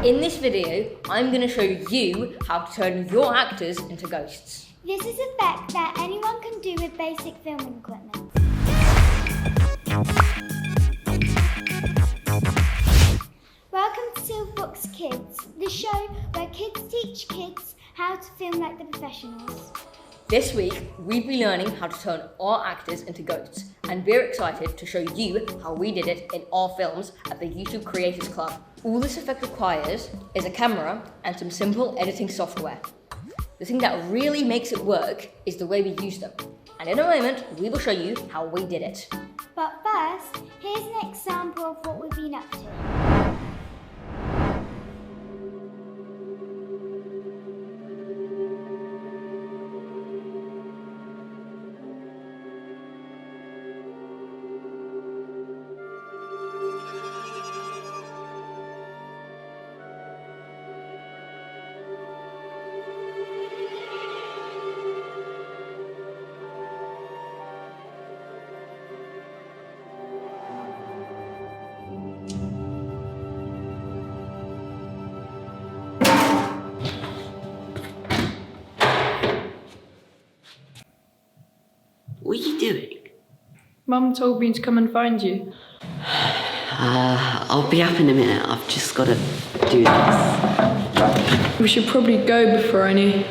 In this video, I'm going to show you how to turn your actors into ghosts. This is an effect that anyone can do with basic filming equipment. Welcome to Silverbox Kids, the show where kids teach kids how to film like the professionals. This week, we'll be learning how to turn our actors into ghosts, and we're excited to show you how we did it in our films at the YouTube Creators Club. All this effect requires is a camera and some simple editing software. The thing that really makes it work is the way we use them. And in a moment, we will show you how we did it. But first, here's an example of what we've been up to. What are you doing? Mum told me to come and find you. I'll be up in a minute. I've just got to do this. We should probably go before any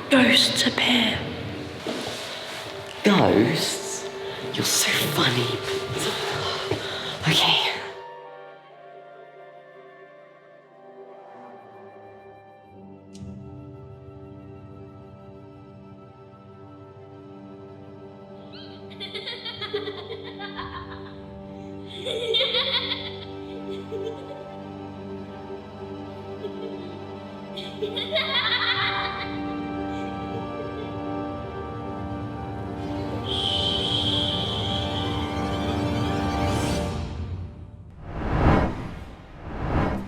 Ghosts appear. Ghosts? You're so funny. Okay.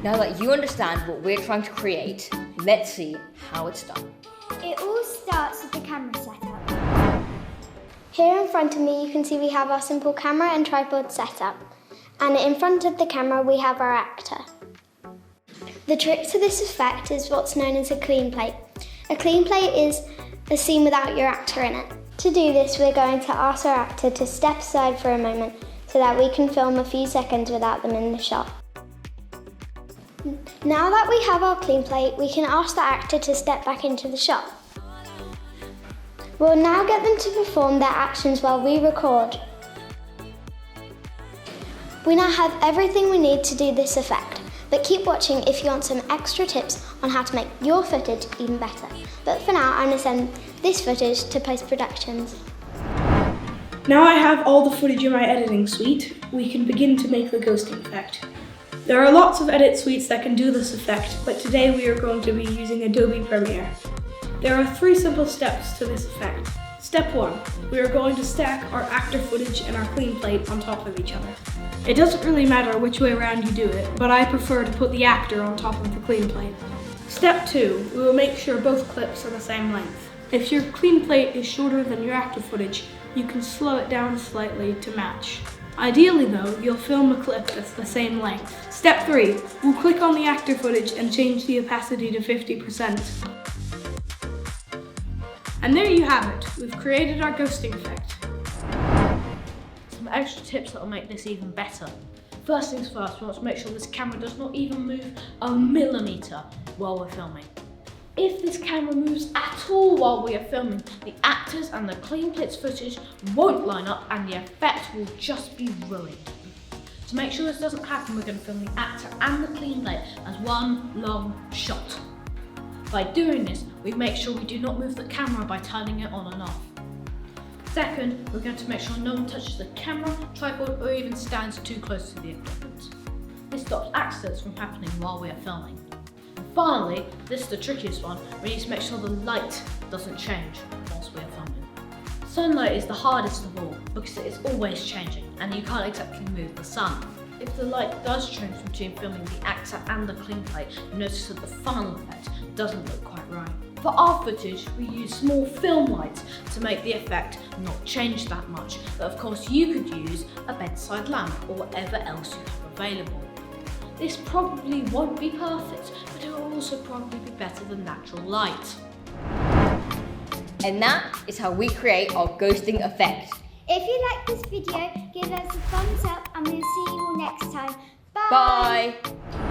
Now that you understand what we're trying to create, let's see how it's done. It all starts with the camera setup. Here in front of me you can see we have our simple camera and tripod setup. And in front of the camera we have our actor. The trick to this effect is what's known as a clean plate. A clean plate is a scene without your actor in it. To do this, we're going to ask our actor to step aside for a moment so that we can film a few seconds without them in the shot. Now that we have our clean plate, we can ask the actor to step back into the shot. We'll now get them to perform their actions while we record. We now have everything we need to do this effect, but keep watching if you want some extra tips on how to make your footage even better. But for now, I'm going to send this footage to post-productions. Now I have all the footage in my editing suite, we can begin to make the ghosting effect. There are lots of edit suites that can do this effect, but today we are going to be using Adobe Premiere. There are 3 simple steps to this effect. Step 1, we are going to stack our actor footage and our clean plate on top of each other. It doesn't really matter which way around you do it, but I prefer to put the actor on top of the clean plate. Step 2, we will make sure both clips are the same length. If your clean plate is shorter than your actor footage, you can slow it down slightly to match. Ideally though, you'll film a clip that's the same length. Step 3, we'll click on the actor footage and change the opacity to 50%. And there you have it, we've created our ghosting effect. Some extra tips that will make this even better. First things first, we want to make sure this camera does not even move a millimetre while we're filming. If this camera moves at all while we are filming, the actors and the clean plates footage won't line up and the effect will just be ruined. To make sure this doesn't happen, we're going to film the actor and the clean plate as one long shot. By doing this, we make sure we do not move the camera by turning it on and off. Second, we're going to make sure no one touches the camera, tripod, or even stands too close to the equipment. This stops accidents from happening while we are filming. Finally, this is the trickiest one, we need to make sure the light doesn't change whilst we are filming. Sunlight is the hardest of all because it is always changing and you can't exactly move the sun. If the light does change between filming the actor and the clean plate, you notice that the final effect doesn't look quite right. For our footage, we use small film lights to make the effect not change that much, but of course you could use a bedside lamp or whatever else you have available. This probably won't be perfect, but it will also probably be better than natural light. And that is how we create our ghosting effect. If you like this video, give us a thumbs up and we'll see you all next time. Bye! Bye!